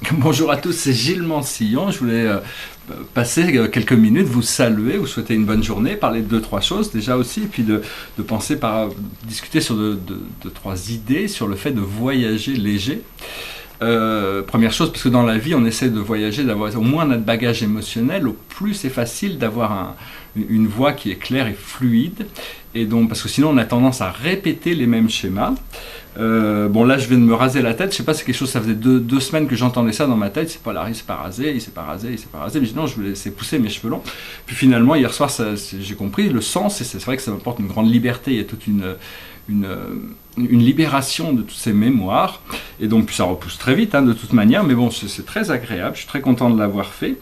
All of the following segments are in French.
Bonjour à tous, c'est Gilles Mansillon. Je voulais passer quelques minutes, vous saluer, vous souhaiter une bonne journée, parler de deux, trois choses déjà aussi, et puis de penser discuter sur deux, trois idées sur le fait de voyager léger. Première chose, parce que dans la vie, on essaie de voyager, d'avoir au moins notre bagage émotionnel. Au plus, c'est facile d'avoir une voix qui est claire et fluide. Et donc, parce que sinon, on a tendance à répéter les mêmes schémas. Bon, là, je viens de me raser la tête. Je sais pas, c'est quelque chose, ça faisait deux semaines que j'entendais ça dans ma tête. C'est pas Larry, il s'est pas rasé, il s'est pas rasé, il s'est pas rasé. Mais non, je voulais laisser pousser mes cheveux longs. Puis finalement, hier soir, j'ai compris le sens. Et c'est vrai que ça m'apporte une grande liberté. Il y a toute une libération de toutes ces mémoires, et donc ça repousse très vite de toute manière, mais bon, c'est très agréable, je suis très content de l'avoir fait.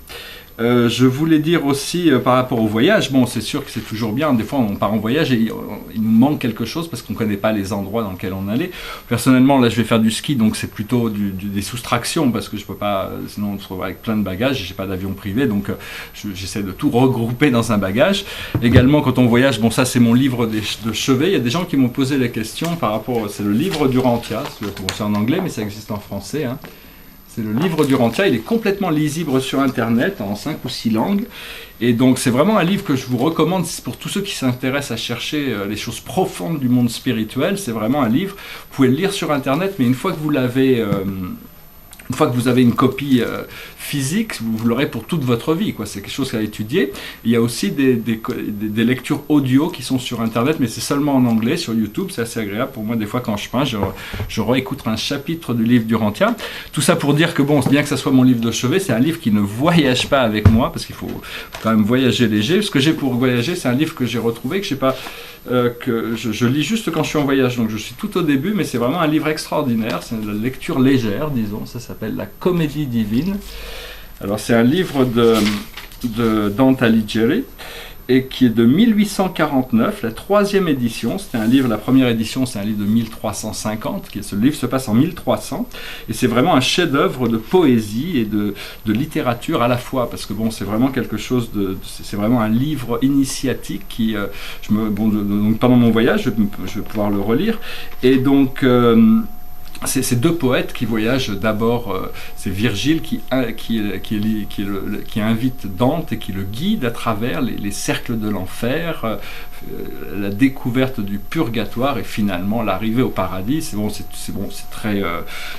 Je voulais dire aussi par rapport au voyage, bon, c'est sûr que c'est toujours bien, des fois on part en voyage et il nous manque quelque chose parce qu'on ne connaît pas les endroits dans lesquels on allait. Personnellement, là je vais faire du ski, donc c'est plutôt des soustractions parce que je peux pas, sinon on se retrouve avec plein de bagages, j'ai pas d'avion privé, donc j'essaie de tout regrouper dans un bagage. Également quand on voyage, bon, ça c'est mon livre de chevet, il y a des gens qui m'ont posé la question par rapport, c'est le livre d'Urantia, c'est en anglais mais ça existe en français, C'est le livre d'Urantia, il est complètement lisible sur internet en 5 ou 6 langues. Et donc c'est vraiment un livre que je vous recommande pour tous ceux qui s'intéressent à chercher les choses profondes du monde spirituel. C'est vraiment un livre, vous pouvez le lire sur internet, mais une fois que vous l'avez... Une fois que vous avez une copie physique, vous l'aurez pour toute votre vie, quoi. C'est quelque chose à étudier. Il y a aussi des lectures audio qui sont sur Internet, mais c'est seulement en anglais, sur YouTube. C'est assez agréable pour moi. Des fois, quand je peins, je réécoute un chapitre du livre d'Urantia. Tout ça pour dire que, bon, bien que ça soit mon livre de chevet, c'est un livre qui ne voyage pas avec moi, parce qu'il faut quand même voyager léger. Ce que j'ai pour voyager, c'est un livre que j'ai retrouvé, que je sais pas... que je lis juste quand je suis en voyage, donc je suis tout au début, mais c'est vraiment un livre extraordinaire, c'est de la lecture légère, disons, ça s'appelle La Comédie Divine. Alors c'est un livre de Dante Alighieri, et qui est de 1849, la 3e édition. C'était un livre, la première édition, c'est un livre de 1350, ce livre se passe en 1300, et c'est vraiment un chef-d'œuvre de poésie et de littérature à la fois, parce que bon, c'est vraiment quelque chose c'est vraiment un livre initiatique qui, donc pendant mon voyage, je vais pouvoir le relire, et donc... c'est deux poètes qui voyagent. D'abord, c'est Virgile qui invite Dante et qui le guide à travers les cercles de l'enfer, la découverte du purgatoire et finalement l'arrivée au paradis. C'est très,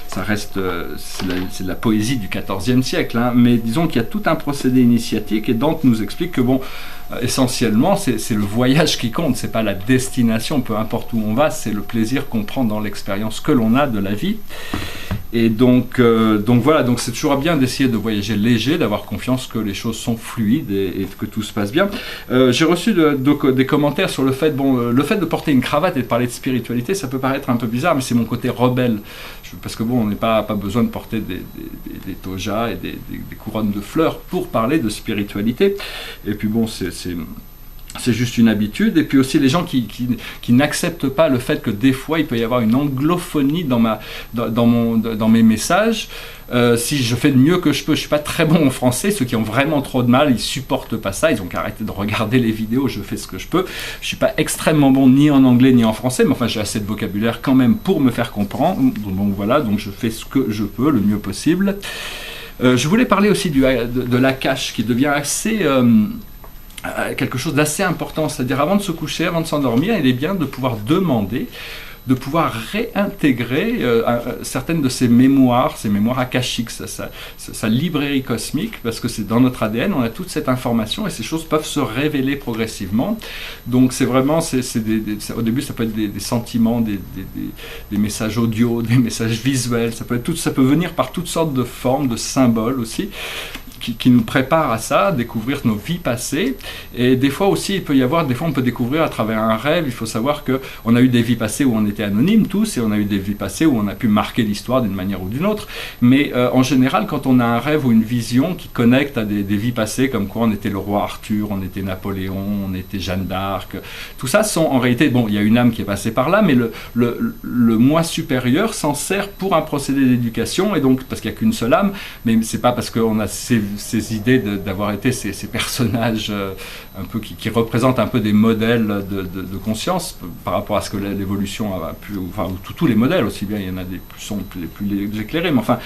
ça reste, c'est de la poésie du XIVe siècle, mais disons qu'il y a tout un procédé initiatique et Dante nous explique que bon, essentiellement, c'est le voyage qui compte, c'est pas la destination, peu importe où on va, c'est le plaisir qu'on prend dans l'expérience que l'on a de la vie. Et donc voilà, donc c'est toujours bien d'essayer de voyager léger, d'avoir confiance que les choses sont fluides et que tout se passe bien. J'ai reçu des commentaires sur le fait, le fait de porter une cravate et de parler de spiritualité, ça peut paraître un peu bizarre, mais c'est mon côté rebelle. Parce que bon, on n'a pas besoin de porter des tojas et des couronnes de fleurs pour parler de spiritualité. Et puis bon, c'est juste une habitude. Et puis aussi les gens qui n'acceptent pas le fait que des fois il peut y avoir une anglophonie dans mes messages. Si je fais du mieux que je peux, je suis pas très bon en français. Ceux qui ont vraiment trop de mal, ils supportent pas ça. Ils ont qu'à arrêter de regarder les vidéos. Je fais ce que je peux. Je suis pas extrêmement bon ni en anglais ni en français, mais enfin j'ai assez de vocabulaire quand même pour me faire comprendre. Donc voilà, donc je fais ce que je peux le mieux possible. Je voulais parler aussi de l'Akash qui devient assez quelque chose d'assez important, c'est-à-dire avant de se coucher, avant de s'endormir, il est bien de pouvoir demander, de pouvoir réintégrer certaines de ces mémoires akashiques, sa librairie cosmique, parce que c'est dans notre ADN, on a toute cette information et ces choses peuvent se révéler progressivement. Donc c'est vraiment, au début ça peut être des sentiments, des messages audio, des messages visuels, ça peut venir par toutes sortes de formes, de symboles aussi, qui nous prépare à ça, découvrir nos vies passées. Et des fois aussi, on peut découvrir à travers un rêve. Il faut savoir qu'on a eu des vies passées où on était anonymes tous, et on a eu des vies passées où on a pu marquer l'histoire d'une manière ou d'une autre. Mais en général, quand on a un rêve ou une vision qui connecte à des vies passées, comme quoi on était le roi Arthur, on était Napoléon, on était Jeanne d'Arc, tout ça sont en réalité, bon, il y a une âme qui est passée par là, mais le moi supérieur s'en sert pour un procédé d'éducation, et donc, parce qu'il n'y a qu'une seule âme, mais c'est pas parce qu'on a ces idées d'avoir été ces personnages un peu qui représentent un peu des modèles de conscience par rapport à ce que l'évolution a pu, enfin tous les modèles aussi bien, il y en a des qui sont les plus éclairés, mais enfin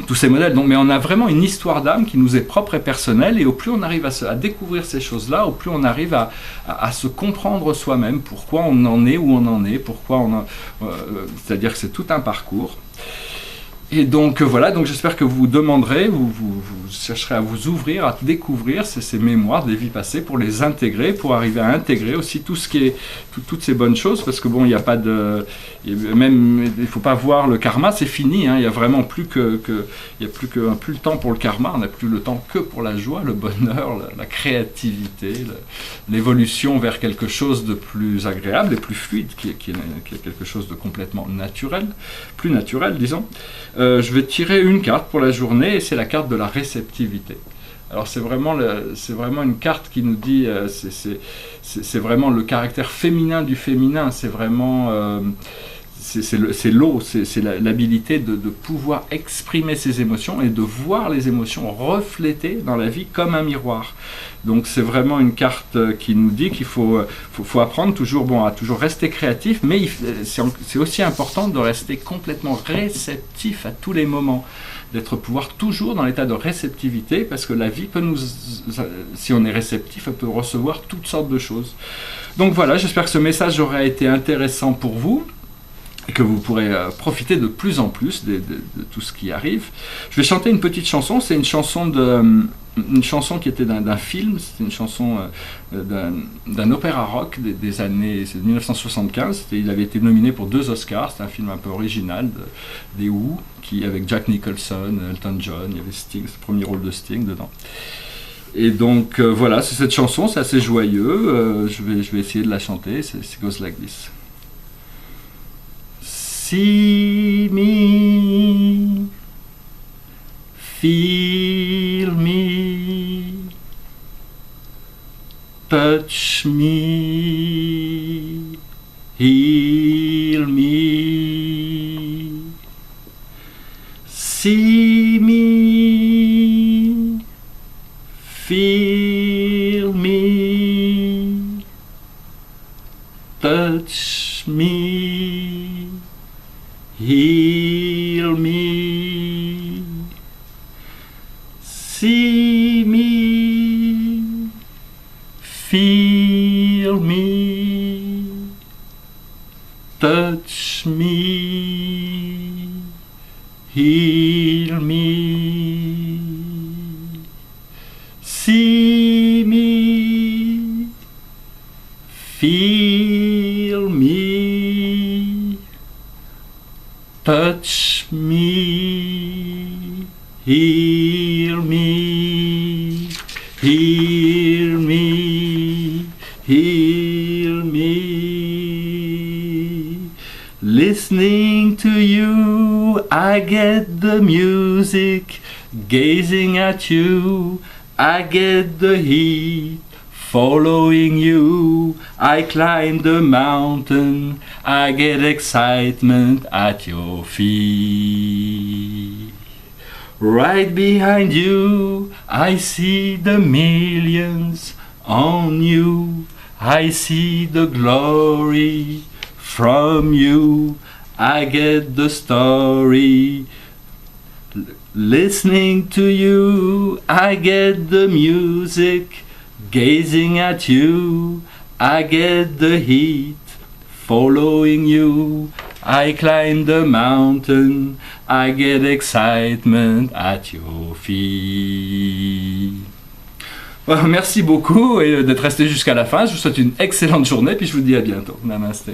tous ces modèles. Donc, mais on a vraiment une histoire d'âme qui nous est propre et personnelle, et au plus on arrive à découvrir ces choses-là, au plus on arrive à se comprendre soi-même, pourquoi on en est où on en est, c'est-à-dire que c'est tout un parcours. Et donc voilà, donc j'espère que vous demanderez, vous chercherez à vous ouvrir, à découvrir ces mémoires des vies passées pour les intégrer, pour arriver à intégrer aussi tout ce qui est, toutes ces bonnes choses, parce que bon, il n'y a pas de... Même, il ne faut pas voir le karma, c'est fini, hein, il n'y a vraiment plus plus le temps pour le karma, on n'a plus le temps que pour la joie, le bonheur, la créativité, l'évolution vers quelque chose de plus agréable et plus fluide, qui est quelque chose de complètement naturel, plus naturel, disons. Je vais tirer une carte pour la journée, et c'est la carte de la réceptivité. Alors c'est vraiment une carte qui nous dit, c'est vraiment le caractère féminin du féminin, c'est vraiment... c'est l'eau, c'est l'habilité de pouvoir exprimer ses émotions et de voir les émotions reflétées dans la vie comme un miroir. Donc c'est vraiment une carte qui nous dit qu'il faut apprendre toujours, à toujours rester créatif, mais c'est aussi important de rester complètement réceptif à tous les moments, d'être pouvoir toujours dans l'état de réceptivité, parce que la vie peut si on est réceptif, elle peut recevoir toutes sortes de choses. Donc voilà, j'espère que ce message aura été intéressant pour vous, et que vous pourrez profiter de plus en plus de tout ce qui arrive. Je vais chanter une petite chanson, c'est une chanson qui était d'un film, c'est une chanson d'un opéra rock des années 1975, il avait été nominé pour 2 Oscars, c'est un film un peu original des Who, avec Jack Nicholson, Elton John, il y avait Sting, c'est le premier rôle de Sting dedans. Et donc voilà, c'est cette chanson, c'est assez joyeux, je vais essayer de la chanter, it goes like this. See me, feel me, touch me, heal me. See me, feel me, touch me, heal me. See me, feel me, touch me, heal me. See me, feel me, touch me, heal me, heal me, heal me. Listening to you, I get the music. Gazing at you, I get the heat. Following you, I climb the mountain, I get excitement at your feet. Right behind you, I see the millions on you, I see the glory from you, I get the story. Listening to you, I get the music. Gazing at you, I get the heat. Following you, I climb the mountain, I get excitement at your feet. Voilà, merci beaucoup d'être resté jusqu'à la fin. Je vous souhaite une excellente journée, puis je vous dis à bientôt. Namasté.